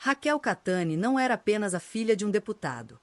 Raquel Catani não era apenas a filha de um deputado.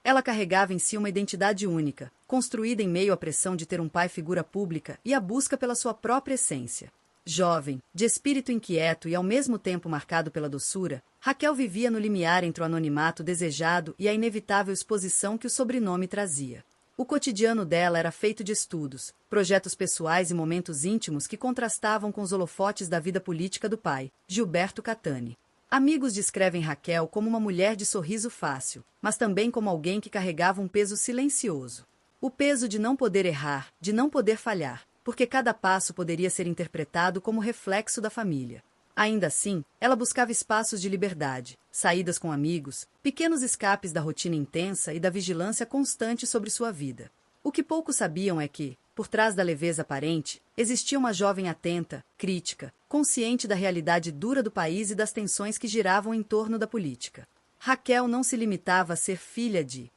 Ela carregava em si uma identidade única, construída em meio à pressão de ter um pai figura pública e a busca pela sua própria essência. Jovem, de espírito inquieto e ao mesmo tempo marcado pela doçura, Raquel vivia no limiar entre o anonimato desejado e a inevitável exposição que o sobrenome trazia. O cotidiano dela era feito de estudos, projetos pessoais e momentos íntimos que contrastavam com os holofotes da vida política do pai, Gilberto Catani. Amigos descrevem Raquel como uma mulher de sorriso fácil, mas também como alguém que carregava um peso silencioso. O peso de não poder errar, de não poder falhar, porque cada passo poderia ser interpretado como reflexo da família. Ainda assim, ela buscava espaços de liberdade, saídas com amigos, pequenos escapes da rotina intensa e da vigilância constante sobre sua vida. O que poucos sabiam é que, por trás da leveza aparente, existia uma jovem atenta, crítica, consciente da realidade dura do país e das tensões que giravam em torno da política. Raquel não se limitava a ser filha de...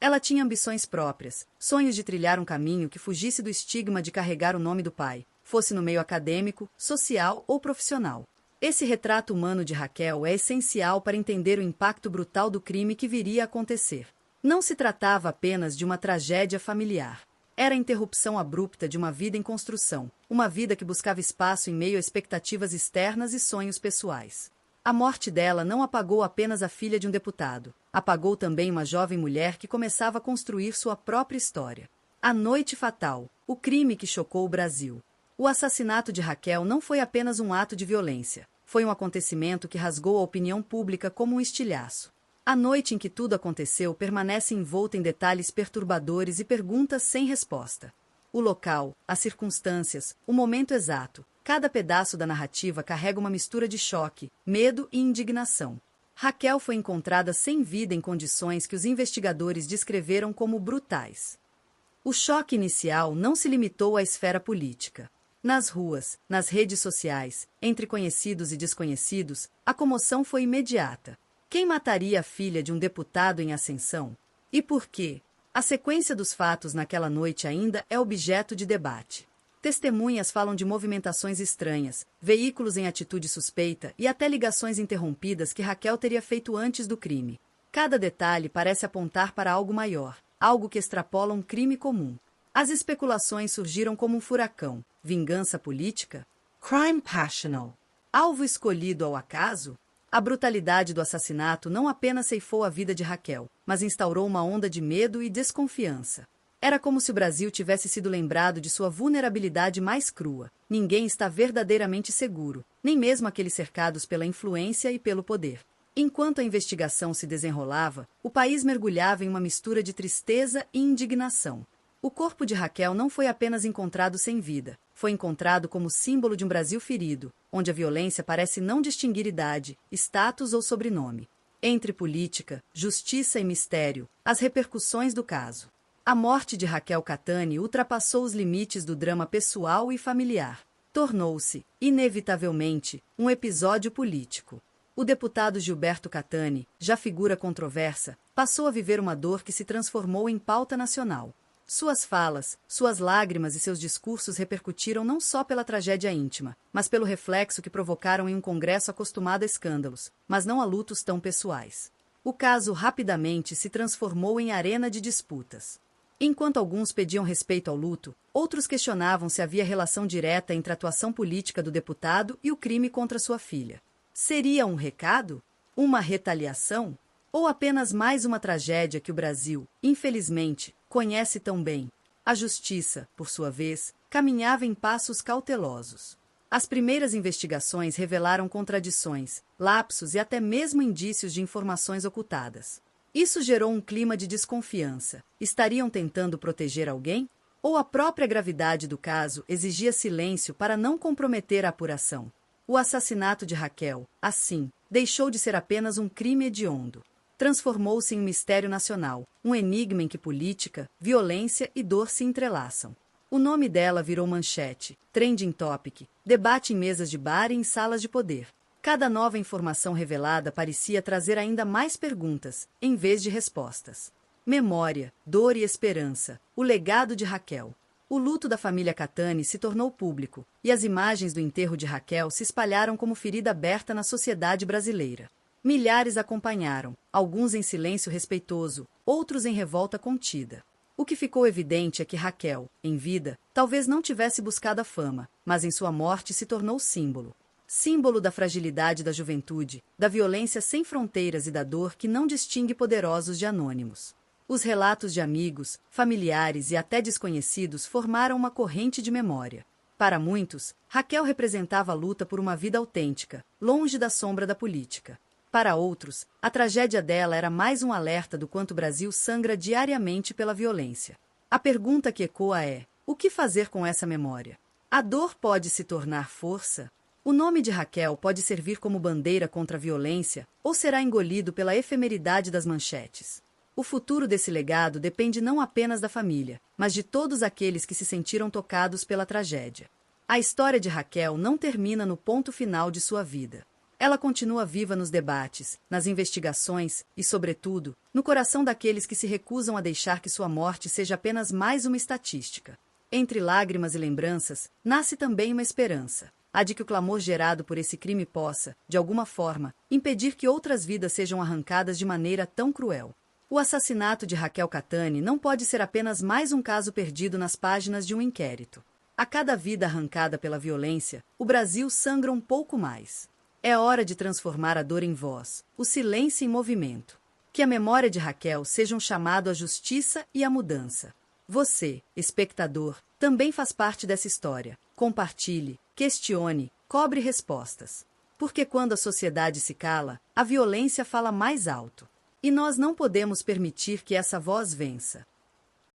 Ela tinha ambições próprias, sonhos de trilhar um caminho que fugisse do estigma de carregar o nome do pai, fosse no meio acadêmico, social ou profissional. Esse retrato humano de Raquel é essencial para entender o impacto brutal do crime que viria a acontecer. Não se tratava apenas de uma tragédia familiar. Era a interrupção abrupta de uma vida em construção, uma vida que buscava espaço em meio a expectativas externas e sonhos pessoais. A morte dela não apagou apenas a filha de um deputado, apagou também uma jovem mulher que começava a construir sua própria história. A Noite Fatal, o crime que chocou o Brasil. O assassinato de Raquel não foi apenas um ato de violência, foi um acontecimento que rasgou a opinião pública como um estilhaço. A noite em que tudo aconteceu permanece envolta em detalhes perturbadores e perguntas sem resposta. O local, as circunstâncias, o momento exato, cada pedaço da narrativa carrega uma mistura de choque, medo e indignação. Raquel foi encontrada sem vida em condições que os investigadores descreveram como brutais. O choque inicial não se limitou à esfera política. Nas ruas, nas redes sociais, entre conhecidos e desconhecidos, a comoção foi imediata. Quem mataria a filha de um deputado em ascensão? E por quê? A sequência dos fatos naquela noite ainda é objeto de debate. Testemunhas falam de movimentações estranhas, veículos em atitude suspeita e até ligações interrompidas que Raquel teria feito antes do crime. Cada detalhe parece apontar para algo maior, algo que extrapola um crime comum. As especulações surgiram como um furacão. Vingança política? Crime passional. Alvo escolhido ao acaso? A brutalidade do assassinato não apenas ceifou a vida de Raquel, mas instaurou uma onda de medo e desconfiança. Era como se o Brasil tivesse sido lembrado de sua vulnerabilidade mais crua. Ninguém está verdadeiramente seguro, nem mesmo aqueles cercados pela influência e pelo poder. Enquanto a investigação se desenrolava, o país mergulhava em uma mistura de tristeza e indignação. O corpo de Raquel não foi apenas encontrado sem vida, foi encontrado como símbolo de um Brasil ferido, onde a violência parece não distinguir idade, status ou sobrenome. Entre política, justiça e mistério, as repercussões do caso. A morte de Raquel Catani ultrapassou os limites do drama pessoal e familiar. Tornou-se, inevitavelmente, um episódio político. O deputado Gilberto Catani, já figura controversa, passou a viver uma dor que se transformou em pauta nacional. Suas falas, suas lágrimas e seus discursos repercutiram não só pela tragédia íntima, mas pelo reflexo que provocaram em um Congresso acostumado a escândalos, mas não a lutos tão pessoais. O caso rapidamente se transformou em arena de disputas. Enquanto alguns pediam respeito ao luto, outros questionavam se havia relação direta entre a atuação política do deputado e o crime contra sua filha. Seria um recado? Uma retaliação? Ou apenas mais uma tragédia que o Brasil, infelizmente, conhece tão bem? A justiça, por sua vez, caminhava em passos cautelosos. As primeiras investigações revelaram contradições, lapsos e até mesmo indícios de informações ocultadas. Isso gerou um clima de desconfiança. Estariam tentando proteger alguém? Ou a própria gravidade do caso exigia silêncio para não comprometer a apuração? O assassinato de Raquel, assim, deixou de ser apenas um crime hediondo. Transformou-se em um mistério nacional, um enigma em que política, violência e dor se entrelaçam. O nome dela virou manchete, trending topic, debate em mesas de bar e em salas de poder. Cada nova informação revelada parecia trazer ainda mais perguntas, em vez de respostas. Memória, dor e esperança, o legado de Raquel. O luto da família Catani se tornou público, e as imagens do enterro de Raquel se espalharam como ferida aberta na sociedade brasileira. Milhares acompanharam, alguns em silêncio respeitoso, outros em revolta contida. O que ficou evidente é que Raquel, em vida, talvez não tivesse buscado a fama, mas em sua morte se tornou símbolo. Símbolo da fragilidade da juventude, da violência sem fronteiras e da dor que não distingue poderosos de anônimos. Os relatos de amigos, familiares e até desconhecidos formaram uma corrente de memória. Para muitos, Raquel representava a luta por uma vida autêntica, longe da sombra da política. Para outros, a tragédia dela era mais um alerta do quanto o Brasil sangra diariamente pela violência. A pergunta que ecoa é: o que fazer com essa memória? A dor pode se tornar força? O nome de Raquel pode servir como bandeira contra a violência ou será engolido pela efemeridade das manchetes? O futuro desse legado depende não apenas da família, mas de todos aqueles que se sentiram tocados pela tragédia. A história de Raquel não termina no ponto final de sua vida. Ela continua viva nos debates, nas investigações e, sobretudo, no coração daqueles que se recusam a deixar que sua morte seja apenas mais uma estatística. Entre lágrimas e lembranças, nasce também uma esperança, a de que o clamor gerado por esse crime possa, de alguma forma, impedir que outras vidas sejam arrancadas de maneira tão cruel. O assassinato de Raquel Cattani não pode ser apenas mais um caso perdido nas páginas de um inquérito. A cada vida arrancada pela violência, o Brasil sangra um pouco mais. É hora de transformar a dor em voz, o silêncio em movimento. Que a memória de Raquel seja um chamado à justiça e à mudança. Você, espectador, também faz parte dessa história. Compartilhe, questione, cobre respostas. Porque quando a sociedade se cala, a violência fala mais alto. E nós não podemos permitir que essa voz vença.